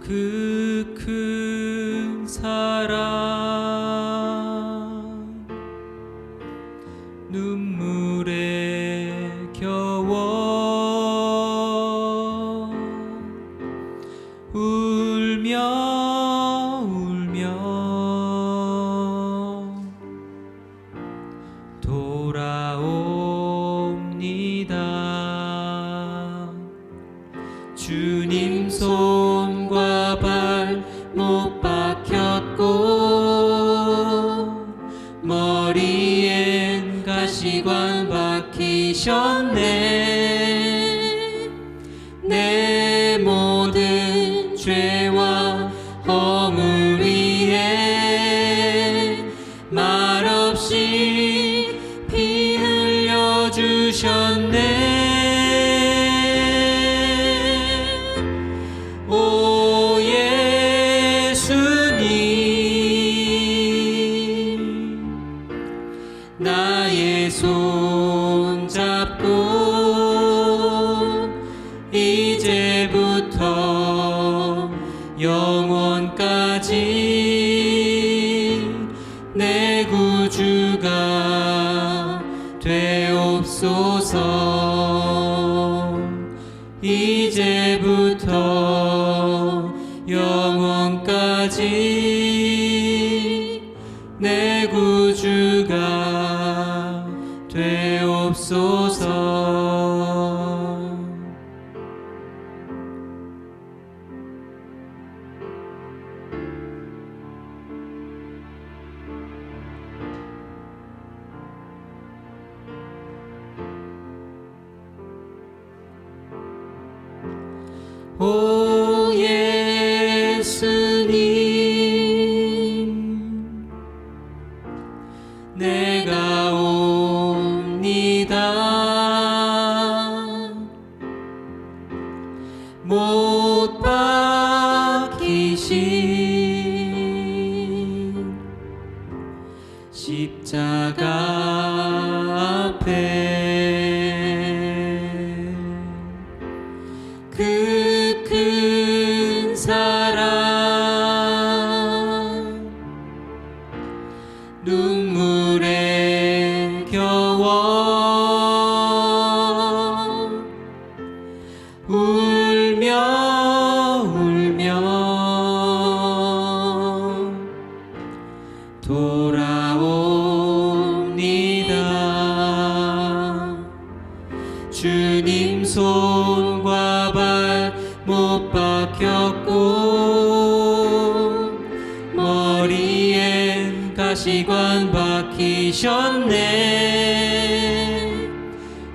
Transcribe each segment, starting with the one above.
그 큰 사랑 눈물에 겨워 울며 돌아옵니다. 주님 손과 발 못 박혔고 머리엔 가시관 박히셨네. 내 모든 죄와 허물 위에 말없이 피 흘려주셨네. 나의 손 잡고 이제부터 영원까지 내 구주가 되옵소서. 이제부터 영원까지 내 구주가 되옵소서. 오 예수님, 내가 옵니다. 못 박히신 십자가 앞에 그 큰 사랑 눈물에 겨워 울며 돌아옵니다. 주님 손과 발 못 박혔고 머리엔 가시관 박히셨네.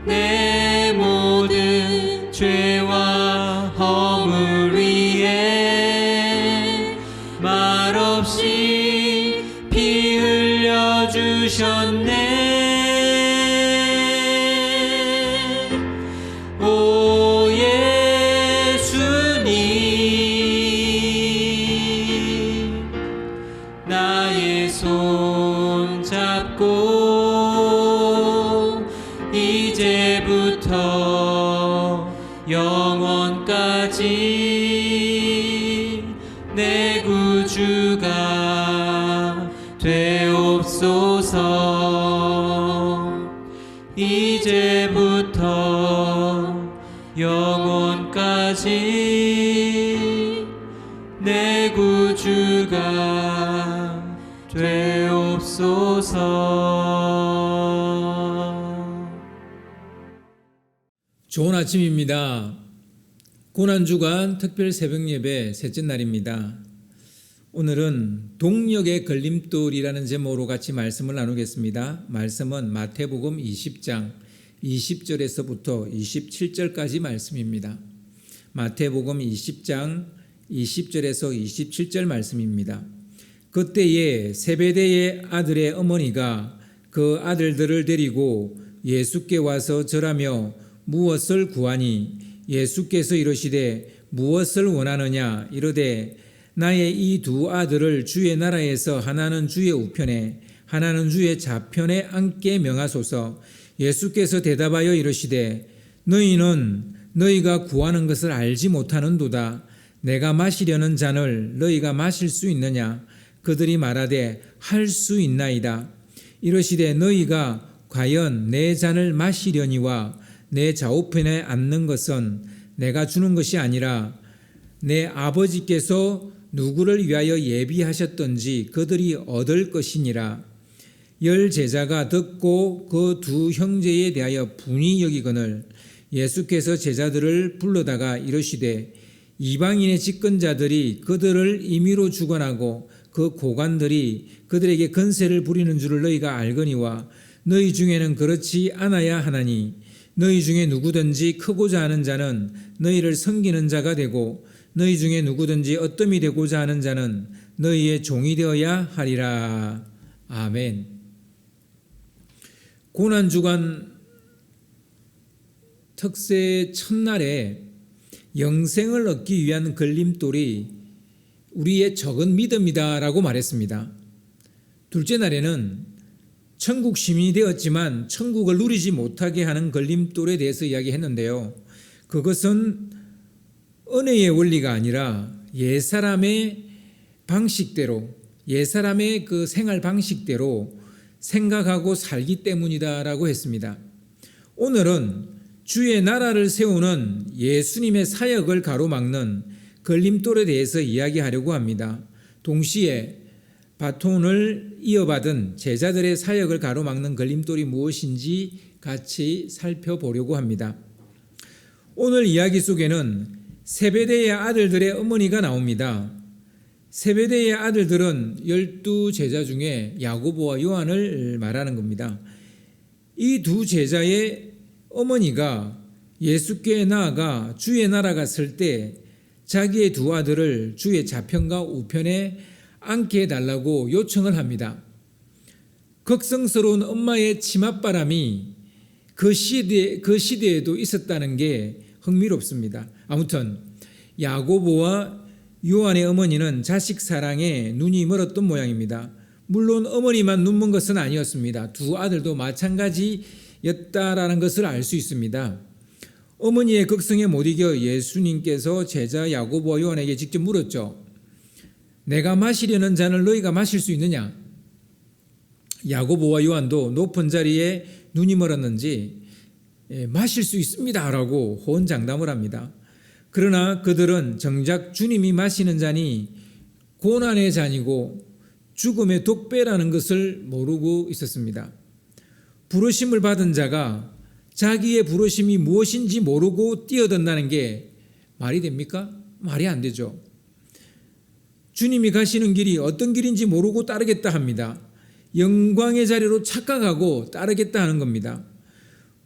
내 모든 죄와 허물 위에 말없이 피 흘려주셨네. 나의 손 잡고 이제부터 영원까지 내 구주가 되옵소서. 이제부터 영원까지 내 구주가 되옵소서. 좋은 아침입니다. 고난주간 특별 새벽예배 셋째 날입니다. 오늘은 동력의 걸림돌이라는 제목으로 같이 말씀을 나누겠습니다. 말씀은 마태복음 20장 20절에서부터 27절까지 말씀입니다. 마태복음 20장 20절에서 27절 말씀입니다. 그때에 세베대의 아들의 어머니가 그 아들들을 데리고 예수께 와서 절하며 무엇을 구하니 예수께서 이르시되 무엇을 원하느냐 이르되 나의 이 두 아들을 주의 나라에서 하나는 주의 우편에 하나는 주의 좌편에 앉게 명하소서. 예수께서 대답하여 이르시되 너희는 너희가 구하는 것을 알지 못하는도다. 내가 마시려는 잔을 너희가 마실 수 있느냐? 그들이 말하되 할 수 있나이다. 이르시되 너희가 과연 내 잔을 마시려니와 내 좌우편에 앉는 것은 내가 주는 것이 아니라 내 아버지께서 누구를 위하여 예비하셨던지 그들이 얻을 것이니라. 열 제자가 듣고 그 두 형제에 대하여 분이 여기거늘 예수께서 제자들을 불러다가 이르시되 이방인의 집권자들이 그들을 임의로 주관하고 그 고관들이 그들에게 건세를 부리는 줄을 너희가 알거니와 너희 중에는 그렇지 않아야 하나니 너희 중에 누구든지 크고자 하는 자는 너희를 섬기는 자가 되고 너희 중에 누구든지 어뜸이 되고자 하는 자는 너희의 종이 되어야 하리라. 아멘. 고난주간 특세 첫날에 영생을 얻기 위한 걸림돌이 우리의 적은 믿음이다라고 말했습니다. 둘째 날에는 천국 시민이 되었지만 천국을 누리지 못하게 하는 걸림돌에 대해서 이야기했는데요. 그것은 은혜의 원리가 아니라 옛사람의 방식대로, 옛사람의 그 생활 방식대로 생각하고 살기 때문이다라고 했습니다. 오늘은 주의 나라를 세우는 예수님의 사역을 가로막는 걸림돌에 대해서 이야기하려고 합니다. 동시에 바톤을 이어받은 제자들의 사역을 가로막는 걸림돌이 무엇인지 같이 살펴보려고 합니다. 오늘 이야기 속에는 세베대의 아들들의 어머니가 나옵니다. 세베대의 아들들은 12제자 중에 야고보와 요한을 말하는 겁니다. 이 두 제자의 어머니가 예수께 나아가 주의 나라가 설 때 자기의 두 아들을 주의 좌편과 우편에 앉게 해달라고 요청을 합니다. 극성스러운 엄마의 치맛바람이 그 시대에도 있었다는 게 흥미롭습니다. 아무튼 야고보와 요한의 어머니는 자식 사랑에 눈이 멀었던 모양입니다. 물론 어머니만 눈먼 것은 아니었습니다. 두 아들도 마찬가지였다라는 것을 알 수 있습니다. 어머니의 극성에 못 이겨 예수님께서 제자 야고보와 요한에게 직접 물었죠. 내가 마시려는 잔을 너희가 마실 수 있느냐? 야고보와 요한도 높은 자리에 눈이 멀었는지 마실 수 있습니다 라고 호언장담을 합니다. 그러나 그들은 정작 주님이 마시는 잔이 고난의 잔이고 죽음의 독배라는 것을 모르고 있었습니다. 부르심을 받은 자가 자기의 부르심이 무엇인지 모르고 뛰어든다는 게 말이 됩니까? 말이 안 되죠. 주님이 가시는 길이 어떤 길인지 모르고 따르겠다 합니다. 영광의 자리로 착각하고 따르겠다 하는 겁니다.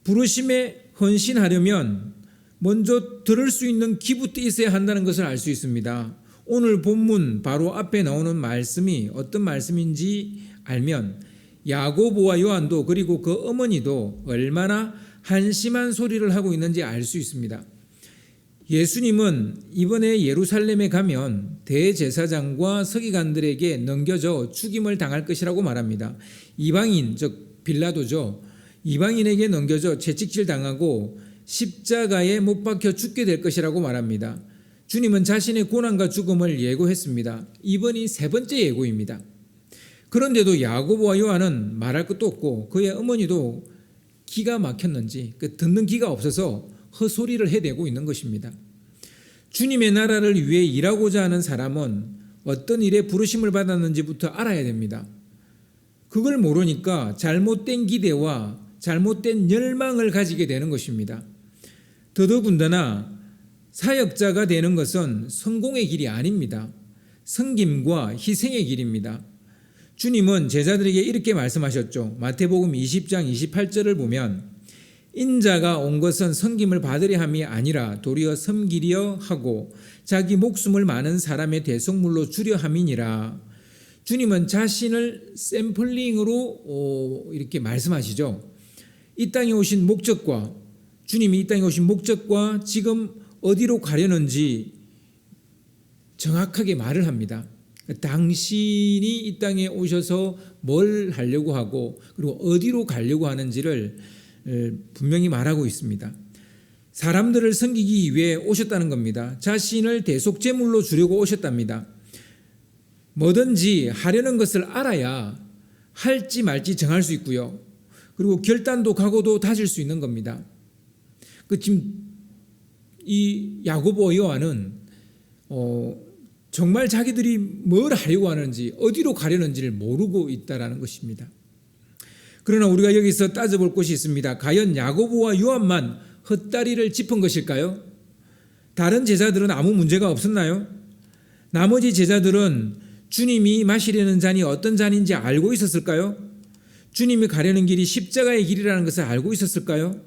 부르심에 헌신하려면 먼저 들을 수 있는 귀부터 있어야 한다는 것을 알 수 있습니다. 오늘 본문 바로 앞에 나오는 말씀이 어떤 말씀인지 알면 야고보와 요한도 그리고 그 어머니도 얼마나 한심한 소리를 하고 있는지 알 수 있습니다. 예수님은 이번에 예루살렘에 가면 대제사장과 서기관들에게 넘겨져 죽임을 당할 것이라고 말합니다. 이방인, 즉 빌라도죠. 이방인에게 넘겨져 채찍질 당하고 십자가에 못 박혀 죽게 될 것이라고 말합니다. 주님은 자신의 고난과 죽음을 예고했습니다. 이번이 세 번째 예고입니다. 그런데도 야고보와 요한은 말할 것도 없고 그의 어머니도 기가 막혔는지 듣는 기가 없어서 헛소리를 해대고 있는 것입니다. 주님의 나라를 위해 일하고자 하는 사람은 어떤 일에 부르심을 받았는지부터 알아야 됩니다. 그걸 모르니까 잘못된 기대와 잘못된 열망을 가지게 되는 것입니다. 더더군다나 사역자가 되는 것은 성공의 길이 아닙니다. 섬김과 희생의 길입니다. 주님은 제자들에게 이렇게 말씀하셨죠. 마태복음 20장 28절을 보면 인자가 온 것은 섬김을 받으려 함이 아니라 도리어 섬기려 하고 자기 목숨을 많은 사람의 대속물로 주려 함이니라. 주님은 자신을 샘플링으로 이렇게 말씀하시죠. 이 땅에 오신 목적과 주님이 이 땅에 오신 목적과 지금 어디로 가려는지 정확하게 말을 합니다. 당신이 이 땅에 오셔서 뭘 하려고 하고 그리고 어디로 가려고 하는지를 분명히 말하고 있습니다. 사람들을 섬기기 위해 오셨다는 겁니다. 자신을 대속제물로 주려고 오셨답니다. 뭐든지 하려는 것을 알아야 할지 말지 정할 수 있고요. 그리고 결단도 각오도 다질 수 있는 겁니다. 지금 이 야고보와 요한은 정말 자기들이 뭘 하려고 하는지 어디로 가려는지를 모르고 있다라는 것입니다. 그러나 우리가 여기서 따져볼 것이 있습니다. 과연 야고보와 요한만 헛다리를 짚은 것일까요? 다른 제자들은 아무 문제가 없었나요? 나머지 제자들은 주님이 마시려는 잔이 어떤 잔인지 알고 있었을까요? 주님이 가려는 길이 십자가의 길이라는 것을 알고 있었을까요?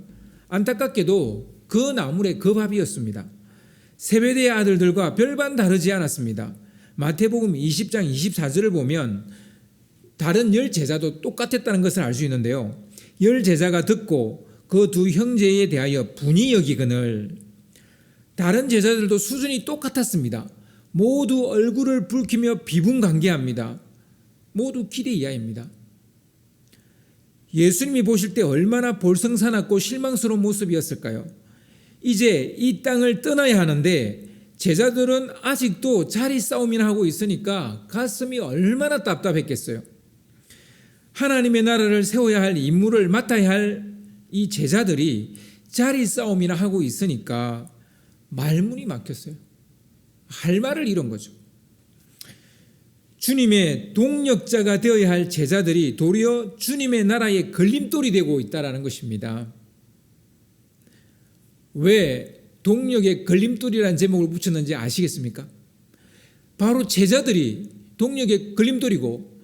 안타깝게도 그 나물의 그 밥이었습니다. 세베대의 아들들과 별반 다르지 않았습니다. 마태복음 20장 24절을 보면 다른 10제자도 똑같았다는 것을 알 수 있는데요. 10제자가 듣고 그 두 형제에 대하여 분이 여기거늘. 다른 제자들도 수준이 똑같았습니다. 모두 얼굴을 붉히며 비분관계합니다. 모두 기대 이하입니다. 예수님이 보실 때 얼마나 볼성사납고 실망스러운 모습이었을까요? 이제 이 땅을 떠나야 하는데 제자들은 아직도 자리 싸움이나 하고 있으니까 가슴이 얼마나 답답했겠어요. 하나님의 나라를 세워야 할 임무를 맡아야 할 이 제자들이 자리 싸움이나 하고 있으니까 말문이 막혔어요. 할 말을 잃은 거죠. 주님의 동력자가 되어야 할 제자들이 도리어 주님의 나라의 걸림돌이 되고 있다는 것입니다. 왜 동력의 걸림돌이라는 제목을 붙였는지 아시겠습니까? 바로 제자들이 동력의 걸림돌이고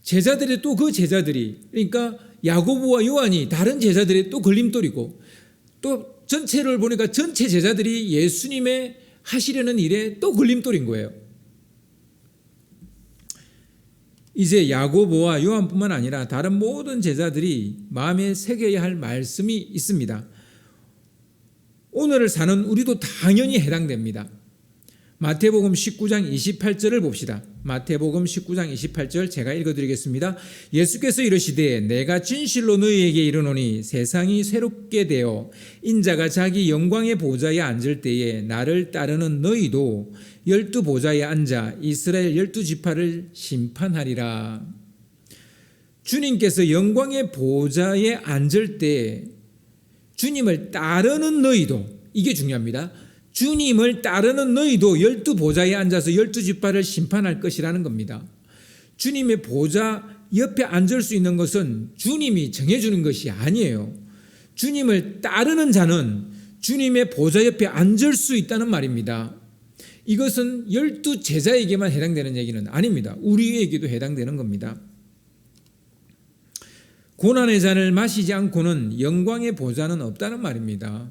제자들의 또 그 제자들이, 그러니까 야고보와 요한이 다른 제자들의 또 걸림돌이고, 또 전체를 보니까 전체 제자들이 예수님의 하시려는 일에 또 걸림돌인 거예요. 이제 야고보와 요한뿐만 아니라 다른 모든 제자들이 마음에 새겨야 할 말씀이 있습니다. 오늘을 사는 우리도 당연히 해당됩니다. 마태복음 19장 28절을 봅시다. 마태복음 19장 28절 제가 읽어드리겠습니다. 예수께서 이르시되 내가 진실로 너희에게 이르노니 세상이 새롭게 되어 인자가 자기 영광의 보좌에 앉을 때에 나를 따르는 너희도 12 보좌에 앉아 이스라엘 12지파를 심판하리라. 주님께서 영광의 보좌에 앉을 때 주님을 따르는 너희도, 이게 중요합니다. 주님을 따르는 너희도 12 보좌에 앉아서 12지파를 심판할 것이라는 겁니다. 주님의 보좌 옆에 앉을 수 있는 것은 주님이 정해주는 것이 아니에요. 주님을 따르는 자는 주님의 보좌 옆에 앉을 수 있다는 말입니다. 이것은 12 제자에게만 해당되는 얘기는 아닙니다. 우리에게도 해당되는 겁니다. 고난의 잔을 마시지 않고는 영광의 보좌는 없다는 말입니다.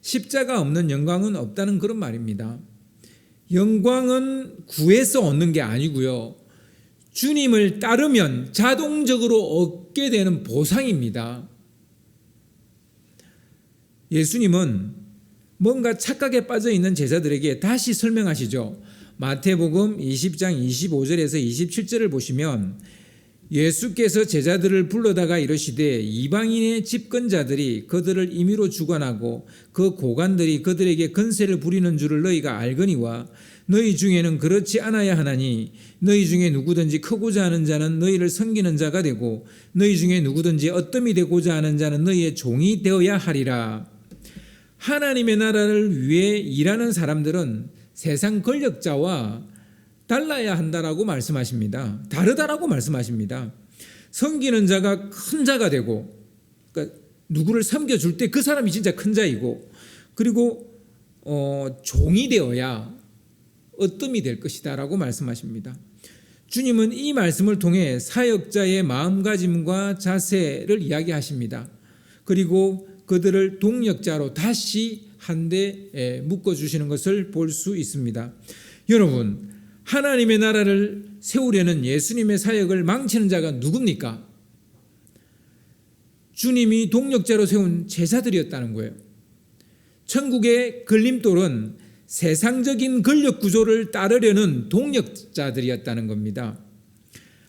십자가 없는 영광은 없다는 그런 말입니다. 영광은 구해서 얻는 게 아니고요. 주님을 따르면 자동적으로 얻게 되는 보상입니다. 예수님은 뭔가 착각에 빠져 있는 제자들에게 다시 설명하시죠. 마태복음 20장 25절에서 27절을 보시면 예수께서 제자들을 불러다가 이르시되 이방인의 집권자들이 그들을 임의로 주관하고 그 고관들이 그들에게 건세를 부리는 줄을 너희가 알거니와 너희 중에는 그렇지 않아야 하나니 너희 중에 누구든지 크고자 하는 자는 너희를 섬기는 자가 되고 너희 중에 누구든지 어뜸이 되고자 하는 자는 너희의 종이 되어야 하리라. 하나님의 나라를 위해 일하는 사람들은 세상 권력자와 달라야 한다라고 말씀하십니다. 다르다라고 말씀하십니다. 섬기는 자가 큰 자가 되고, 그러니까 누구를 섬겨줄 때 그 사람이 진짜 큰 자이고, 그리고 종이 되어야 어뜸이 될 것이다 라고 말씀하십니다. 주님은 이 말씀을 통해 사역자의 마음가짐과 자세를 이야기하십니다. 그리고 그들을 동력자로 다시 한데 묶어주시는 것을 볼 수 있습니다. 여러분, 하나님의 나라를 세우려는 예수님의 사역을 망치는 자가 누굽니까? 주님이 동력자로 세운 제자들이었다는 거예요. 천국의 걸림돌은 세상적인 권력 구조를 따르려는 동력자들이었다는 겁니다.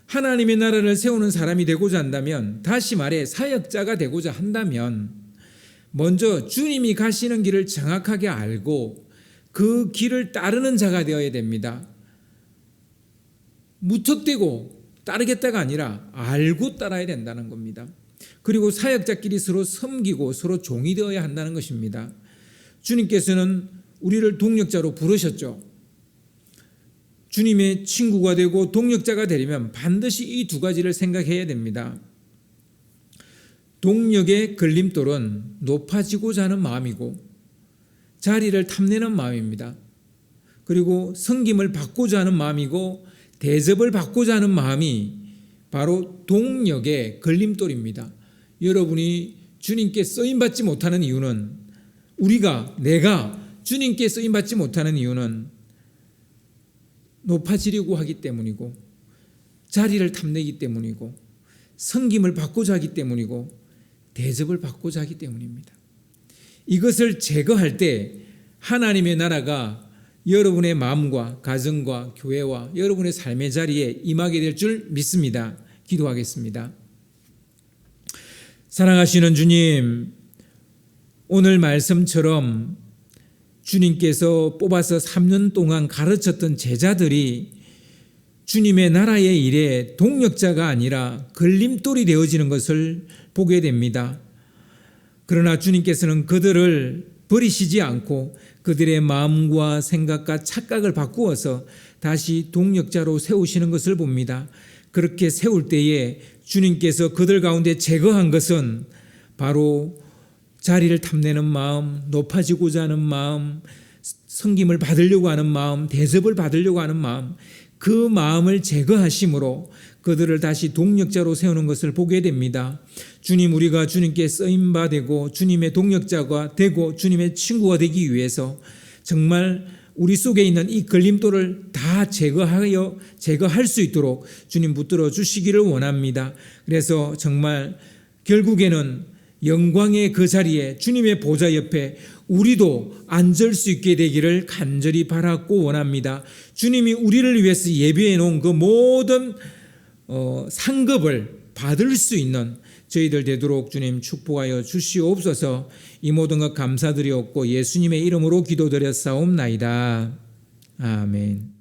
하나님의 나라를 세우는 사람이 되고자 한다면, 다시 말해 사역자가 되고자 한다면 먼저 주님이 가시는 길을 정확하게 알고 그 길을 따르는 자가 되어야 됩니다. 무턱대고 따르겠다가 아니라 알고 따라야 된다는 겁니다. 그리고 사역자끼리 서로 섬기고 서로 종이 되어야 한다는 것입니다. 주님께서는 우리를 동력자로 부르셨죠. 주님의 친구가 되고 동력자가 되려면 반드시 이 두 가지를 생각해야 됩니다. 동력의 걸림돌은 높아지고자 하는 마음이고 자리를 탐내는 마음입니다. 그리고 섬김을 받고자 하는 마음이고 대접을 받고자 하는 마음이 바로 동력의 걸림돌입니다. 여러분이 주님께 쓰임받지 못하는 이유는 내가 주님께 쓰임받지 못하는 이유는 높아지려고 하기 때문이고 자리를 탐내기 때문이고 섬김을 받고자 하기 때문이고 대접을 받고자 하기 때문입니다. 이것을 제거할 때 하나님의 나라가 여러분의 마음과 가정과 교회와 여러분의 삶의 자리에 임하게 될 줄 믿습니다. 기도하겠습니다. 사랑하시는 주님, 오늘 말씀처럼 주님께서 뽑아서 3년 동안 가르쳤던 제자들이 주님의 나라의 일에 동력자가 아니라 걸림돌이 되어지는 것을 보게 됩니다. 그러나 주님께서는 그들을 버리시지 않고 그들의 마음과 생각과 착각을 바꾸어서 다시 동력자로 세우시는 것을 봅니다. 그렇게 세울 때에 주님께서 그들 가운데 제거한 것은 바로 자리를 탐내는 마음, 높아지고자 하는 마음, 섬김을 받으려고 하는 마음, 대접을 받으려고 하는 마음, 그 마음을 제거하심으로 그들을 다시 동력자로 세우는 것을 보게 됩니다. 주님, 우리가 주님께 쓰임받고 주님의 동력자가 되고 주님의 친구가 되기 위해서 정말 우리 속에 있는 이 걸림돌을 다 제거할 수 있도록 주님 붙들어 주시기를 원합니다. 그래서 정말 결국에는 영광의 그 자리에 주님의 보좌 옆에 우리도 앉을 수 있게 되기를 간절히 바라고 원합니다. 주님이 우리를 위해서 예비해 놓은 그 모든 상급을 받을 수 있는 저희들 되도록 주님 축복하여 주시옵소서. 이 모든 것 감사드리옵고 예수님의 이름으로 기도드렸사옵나이다. 아멘.